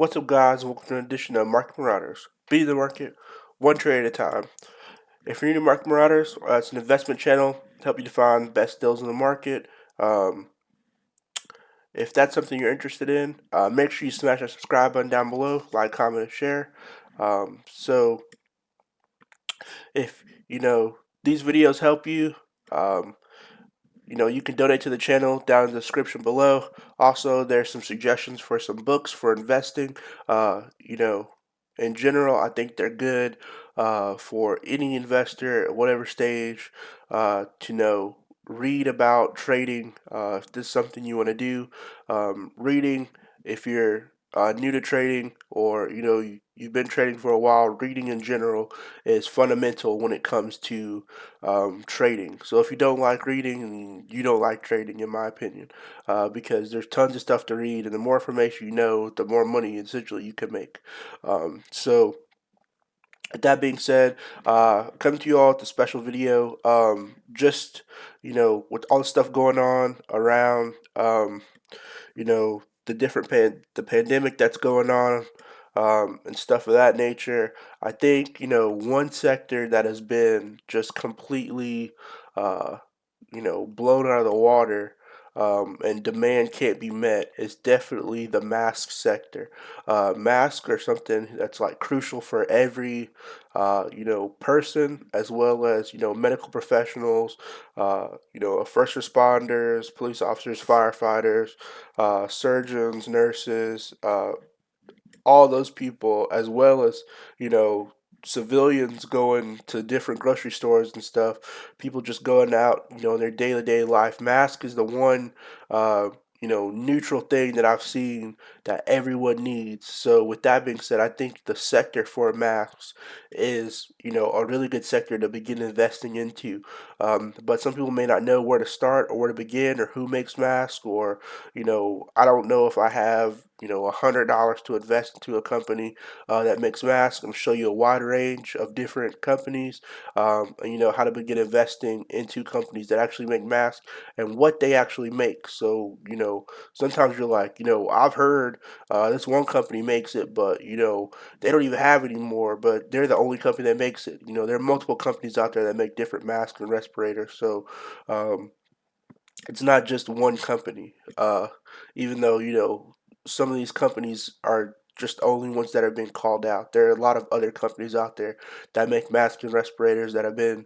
What's up, guys? Welcome to an edition of Market Marauders. Beat the market, one trade at a time. If you're new to Market Marauders, it's an investment channel to help you find the best deals in the market. Um, if that's something you're interested in, make sure you smash that subscribe button down below, like, comment, and share. So if these videos help you, um, you can donate to the channel down in the description below. Also, there's some suggestions for some books for investing. In general, I think they're good for any investor at whatever stage to read about trading. If this is something you want to do, reading, if you're new to trading or you've been trading for a while, reading in general is fundamental when it comes to trading. So if you don't like reading, you don't like trading, in my opinion, because there's tons of stuff to read, and the more information you know, the more money essentially you can make. So that being said, coming to you all with a special video, just with all the stuff going on around, the different the pandemic that's going on, and stuff of that nature. I think one sector that has been just completely, uh, blown out of the water. And demand can't be met is definitely the mask sector. Masks are something that's like crucial for every person, as well as medical professionals, first responders, police officers, firefighters, surgeons, nurses, all those people, as well as you know civilians going to different grocery stores and stuff. People just going out, in their day-to-day life. Mask is the one, neutral thing that I've seen that everyone needs. So with that being said, I think the sector for masks is a really good sector to begin investing into. But some people may not know where to start or where to begin or who makes masks, or I don't know if I have $100 to invest into a company that makes masks. I'm show you a wide range of different companies, and how to begin investing into companies that actually make masks and what they actually make. So sometimes you're like, I've heard this one company makes it, but they don't even have it anymore. But they're the only company that makes it. There are multiple companies out there that make different masks and respirators. So um, it's not just one company. Even though some of these companies are just the only ones that are being called out. There are a lot of other companies out there that make masks and respirators that have been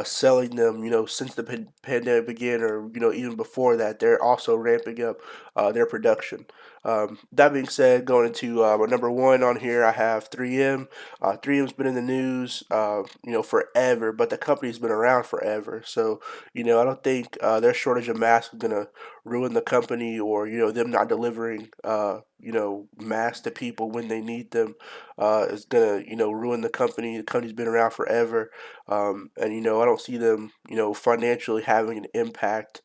selling them, since the pandemic began, or even before that. They're also ramping up their production. That being said, going into my number one on here, I have 3M. 3M's been in the news, forever, but the company's been around forever. So I don't think their shortage of masks is gonna ruin the company, or them not delivering masks to people when they need them is gonna ruin the company. The company's been around forever, and I don't see them financially having an impact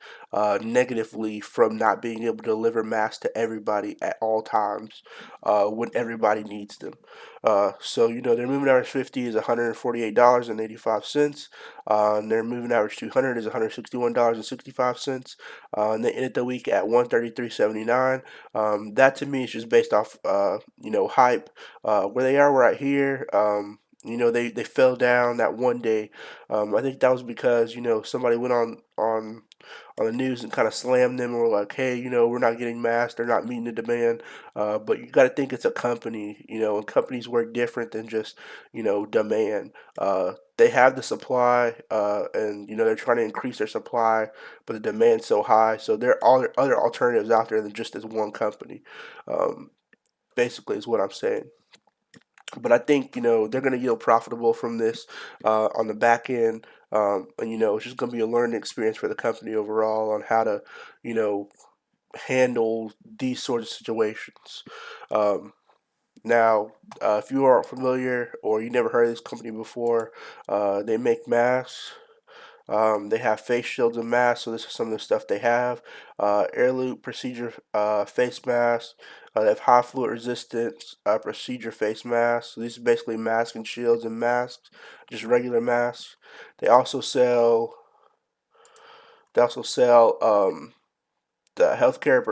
negatively from not being able to deliver masks to everybody at all times when everybody needs them. So their moving average 50 is $148.85. Their moving average 200 is $161.65. And they ended the week at 133.79. That to me is just based off hype. Where they are right here. They fell down that one day. I think that was because somebody went on the news and kind of slammed them, and were like, hey, we're not getting masks, they're not meeting the demand. But you got to think it's a company, and companies work different than just demand. They have the supply, and they're trying to increase their supply, but the demand's so high, so there are other alternatives out there than just this one company. Um, Basically, is what I'm saying. But I think they're going to yield profitable from this on the back end, and it's just going to be a learning experience for the company overall on how to you know handle these sort of situations. Um, Now, if you aren't familiar or you never heard of this company before, they make masks. They have face shields and masks, so this is some of the stuff they have. Air loop procedure face masks. They have high fluid resistance procedure face masks. So these are basically masks and shields and masks, just regular masks. They also sell. They also sell the healthcare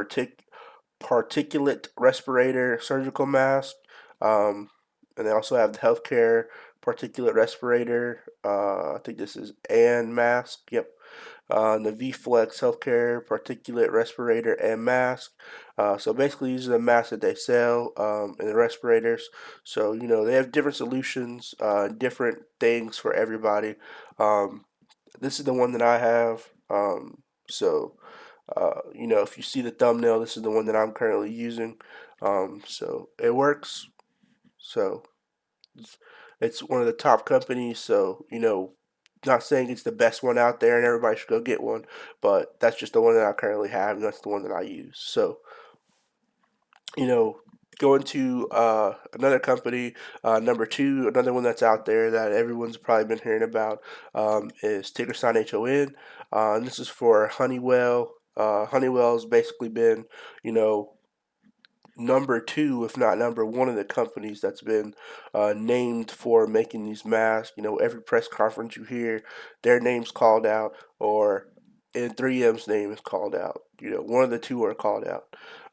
particulate respirator surgical mask, um, and they also have the healthcare particulate respirator. I think this is and mask. Yep. The V-Flex healthcare particulate respirator and mask. So basically, these are the masks that they sell and the respirators. So they have different solutions, different things for everybody. Um, this is the one that I have. So if you see the thumbnail, this is the one that I'm currently using. So it works. So it's, it's one of the top companies. So not saying it's the best one out there and everybody should go get one, but that's just the one that I currently have, and that's the one that I use. So you know, going to another company, number two, another one that's out there that everyone's probably been hearing about is ticker sign HON. And this is for Honeywell. Honeywell's basically been, you know, number two, if not number one, of the companies that's been named for making these masks. Every press conference you hear, their name's called out, or in 3M's name is called out. One of the two are called out.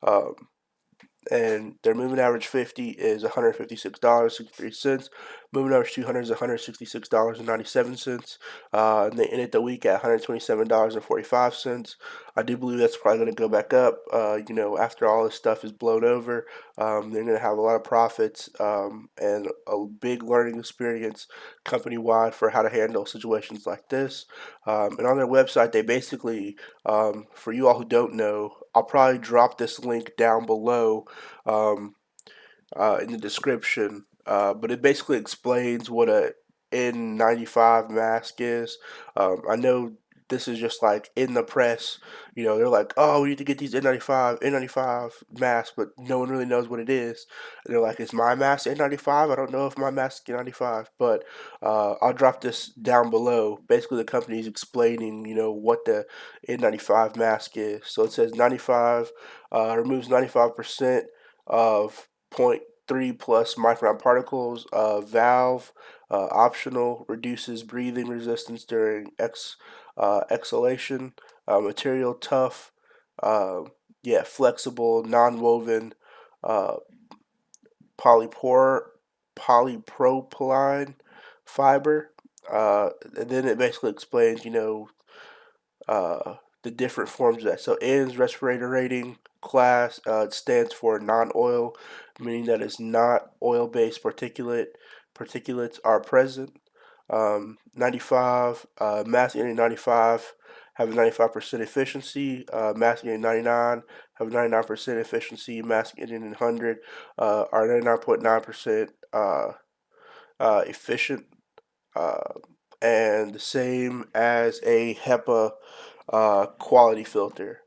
Um, and their moving average 50 is $156.63. Moving average 200 is $166.97. And they ended the week at $127.45. I do believe that's probably going to go back up. After all this stuff is blown over, they're going to have a lot of profits and a big learning experience company wide for how to handle situations like this. And on their website, they basically, for you all who don't know, I'll probably drop this link down below um, in the description. But it basically explains what a N95 mask is. I know this is just like in the press. They're like, oh, we need to get these N95 masks, but no one really knows what it is. And they're like, is my mask N95? I don't know if my mask is N95, but I'll drop this down below. Basically, the company is explaining, what the N95 mask is. So it says 95 removes 95% of 0.3 plus micron particles. Valve optional, reduces breathing resistance during exhalation. Material tough, uh, yeah, flexible, non-woven, uh, polypor polypropylene fiber. And then it basically explains, uh, the different forms of that. So N's respirator rating class, it stands for non-oil, meaning that it's not oil-based particulates are present. 95 mass in 95 have a 95% efficiency. Mass in 99 have a 99% efficiency. Mass in 100 are 99.9% efficient. Uh, and the same as a HEPA quality filter.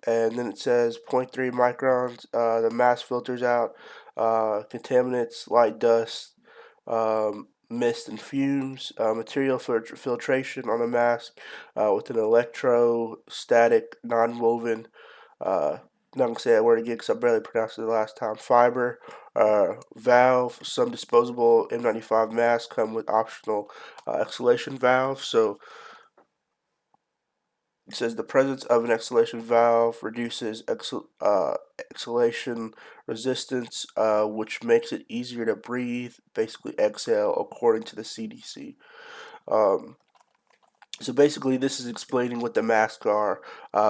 And then it says zero point 0.3 microns. The mask filters out contaminants, light dust, mist, and fumes. Material filtration on the mask with an electrostatic, non-woven. Not gonna say that word again because I barely pronounced it the last time. Fiber, valve. Some disposable N95 masks come with optional exhalation valves. So it says the presence of an exhalation valve reduces exhalation resistance, which makes it easier to breathe, basically exhale, according to the CDC. Um, so basically, this is explaining what the masks are,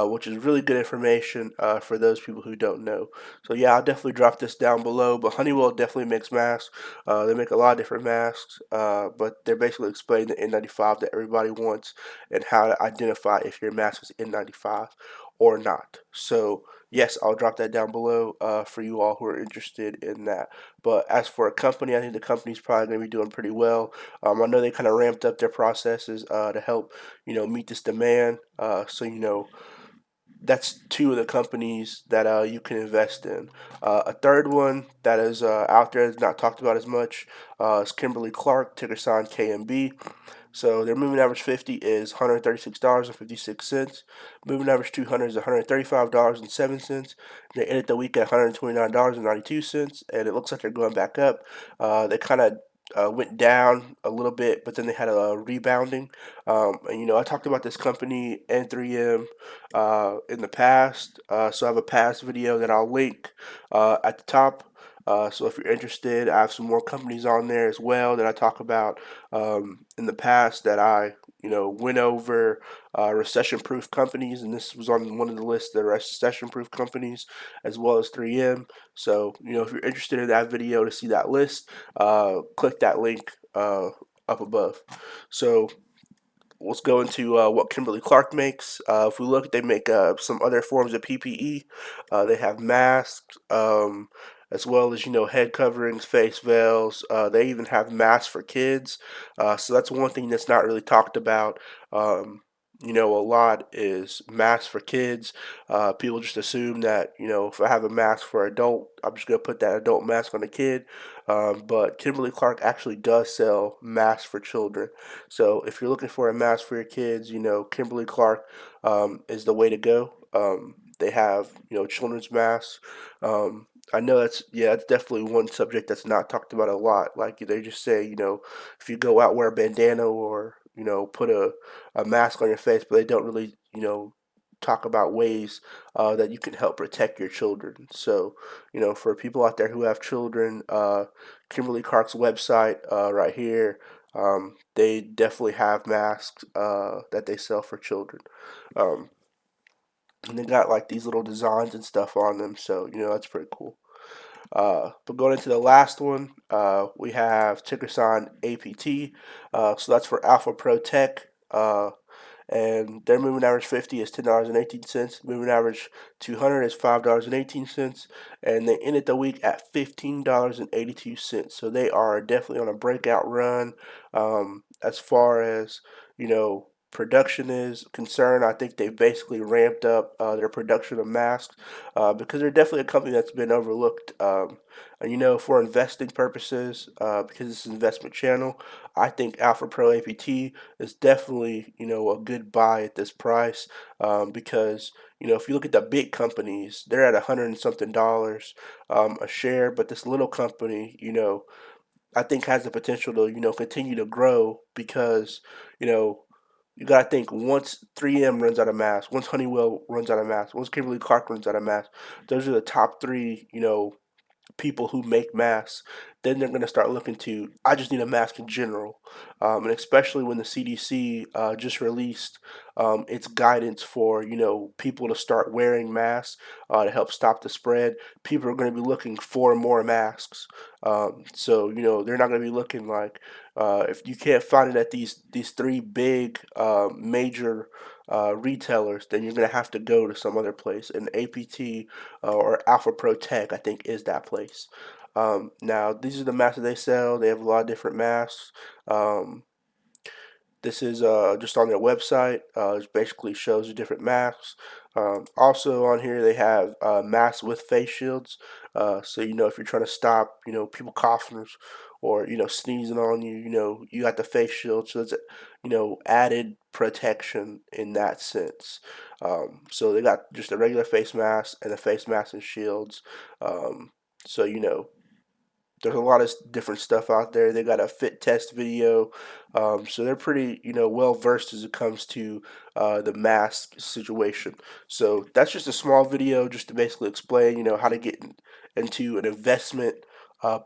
which is really good information for those people who don't know. So yeah, I'll definitely drop this down below. But Honeywell definitely makes masks. They make a lot of different masks, but they're basically explaining the N95 that everybody wants and how to identify if your mask is N95 or not. So yes, I'll drop that down below for you all who are interested in that. But as for a company, I think the company's probably going to be doing pretty well. I know they kind of ramped up their processes to help meet this demand. So that's two of the companies that you can invest in. A third one that is out there, is not talked about as much, is Kimberly Clark, ticker sign KMB. So their moving average 50 is $136.56. Moving average 200 is $135.07. They ended the week at $129.92, and it looks like they're going back up. They kind of went down a little bit, but then they had a rebounding. And I talked about this company N3M in the past, so I have a past video that I'll link at the top. So if you're interested, I have some more companies on there as well that I talk about in the past that I went over recession-proof companies, and this was on one of the lists, the recession-proof companies, as well as 3M. So if you're interested in that video to see that list, click that link up above. So let's go into what Kimberly-Clark makes. If we look, they make some other forms of PPE. They have masks, as well as head coverings, face veils. They even have masks for kids. So that's one thing that's not really talked about. A lot is masks for kids. People just assume that if I have a mask for adult, I'm just gonna put that adult mask on a kid. But Kimberly-Clark actually does sell masks for children. So if you're looking for a mask for your kids, Kimberly-Clark is the way to go. They have, children's masks. I know that's definitely one subject that's not talked about a lot. Like they just say, if you go out, wear a bandana or, put a mask on your face, but they don't really, talk about ways that you can help protect your children. So, for people out there who have children, Kimberly-Clark's website right here, they definitely have masks that they sell for children. Um, and they got like these little designs and stuff on them, so that's pretty cool. But going into the last one, we have ticker sign APT. So that's for Alpha Pro Tech. And their moving average 50 is $10.18. Moving average 200 is $5.18, and they ended the week at $15.82. So they are definitely on a breakout run. As far as production is concerned, I think they basically ramped up their production of masks because they're definitely a company that's been overlooked. And for investing purposes, because it's an investment channel, I think Alpha Pro APT is definitely a good buy at this price because if you look at the big companies, they're at 100 and something dollars a share, but this little company, I think has the potential to continue to grow because you know you gotta think once 3M runs out of masks, once Honeywell runs out of masks, once Kimberly Clark runs out of masks, those are the top three people who make masks. Then they're going to start looking to, I just need a mask in general. And especially when the CDC just released its guidance for, people to start wearing masks to help stop the spread. People are going to be looking for more masks. So, they're not going to be looking like, if you can't find it at these three big major retailers, then you're going to have to go to some other place. And APT or Alpha Pro Tech, I think, is that place. Now, these are the masks that they sell. They have a lot of different masks. This is just on their website. It basically shows the different masks. Also on here they have masks with face shields. So if you're trying to stop people coughing or sneezing on you, you got the face shield. So it's added protection in that sense. So they got just a regular face mask and a face mask and shields. So there's a lot of different stuff out there. They got a fit test video, so they're pretty, well versed as it comes to the mask situation. So that's just a small video, just to basically explain, how to get into an investment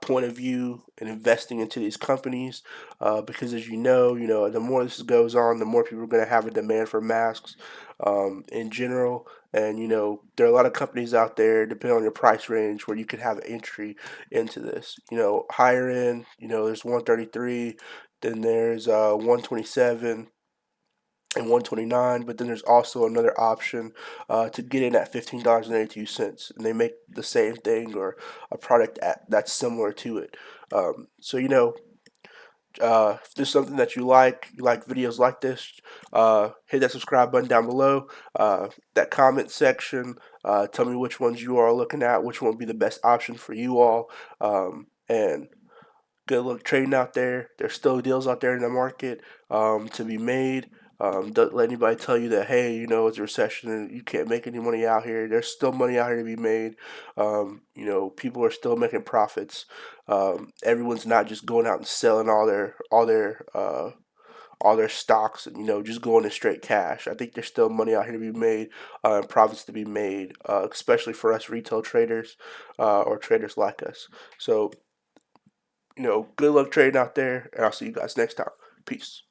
point of view and investing into these companies. Because as the more this goes on, the more people are going to have a demand for masks in general. And there are a lot of companies out there, depending on your price range, where you could have entry into this. Higher end, there's 133, then there's 127 and 129, but then there's also another option to get in at $15.82, and they make the same thing or a product that's similar to it. So if there's something that you like videos like this, hit that subscribe button down below. That comment section, tell me which ones you are looking at, which one would be the best option for you all. And good luck trading out there. There's still deals out there in the market to be made. Don't let anybody tell you that, hey, it's a recession and you can't make any money out here. There's still money out here to be made. People are still making profits. Everyone's not just going out and selling all their stocks and just going in straight cash. I think there's still money out here to be made, and profits to be made, especially for us retail traders or traders like us. So good luck trading out there, and I'll see you guys next time. Peace.